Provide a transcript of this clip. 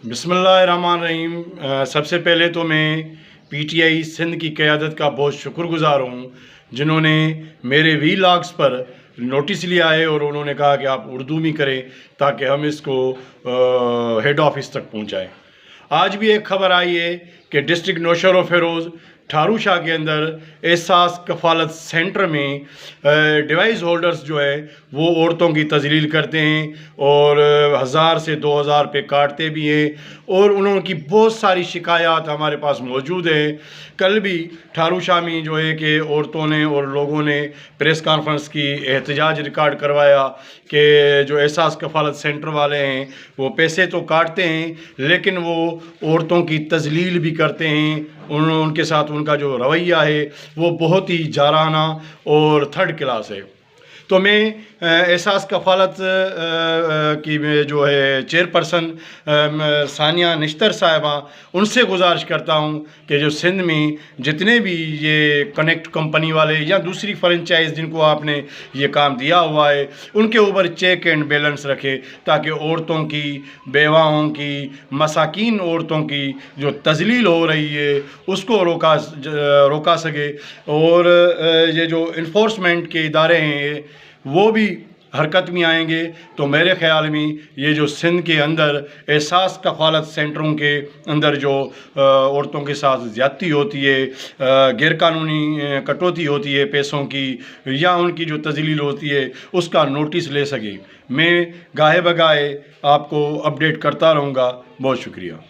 बिस्मिल्लाहिर्रहमानिर्रहीम। सबसे पहले तो मैं पीटीआई सिंध की क़यादत का बहुत शुक्रगुज़ार हूँ, जिन्होंने मेरे वीलॉग्स पर नोटिस लिया है और उन्होंने कहा कि आप उर्दू में करें ताकि हम इसको हेड ऑफिस तक पहुँचाएँ। आज भी एक ख़बर आई है कि डिस्ट्रिक्ट नौशहरा फ़िरोज़ ठारू शाह के अंदर एहसास कफ़ालत सेंटर में डिवाइस होल्डर्स जो है वो औरतों की तज़लील करते हैं और 1000 से 2000 रुपये काटते भी हैं और उनकी बहुत सारी शिकायत हमारे पास मौजूद है। कल भी ठारू शाह में जो है कि औरतों ने और लोगों ने प्रेस कॉन्फ्रेंस की एहतजाज रिकॉर्ड करवाया कि जो एहसास कफ़ालत सेंटर वाले हैं वो पैसे तो काटते हैं लेकिन वो औरतों की तज़लील भी करते हैं। उनके साथ उनका जो रवैया है वो बहुत ही जाराना और थर्ड क्लास है। तो मैं एहसास कफ़ालत की जो है चेयरपर्सन सानिया निश्तर साहिबा, उनसे गुजारिश करता हूँ कि जो सिंध में जितने भी ये कनेक्ट कंपनी वाले या दूसरी फ्रेंचाइज जिनको आपने ये काम दिया हुआ है उनके ऊपर चेक एंड बैलेंस रखे ताकि औरतों की, बेवाओं की, मसाकीन औरतों की जो तज़लील हो रही है उसको रोका सके और ये जो इन्फोर्समेंट के इदारे हैं वो भी हरकत में आएंगे। तो मेरे ख़्याल में ये जो सिंध के अंदर एहसास कफ़ालत सेंटरों के अंदर जो औरतों के साथ ज़्यादती होती है, गैरकानूनी कटौती होती है पैसों की या उनकी जो तज़लील होती है उसका नोटिस ले सके। मैं गाहे बगाहे आपको अपडेट करता रहूँगा। बहुत शुक्रिया।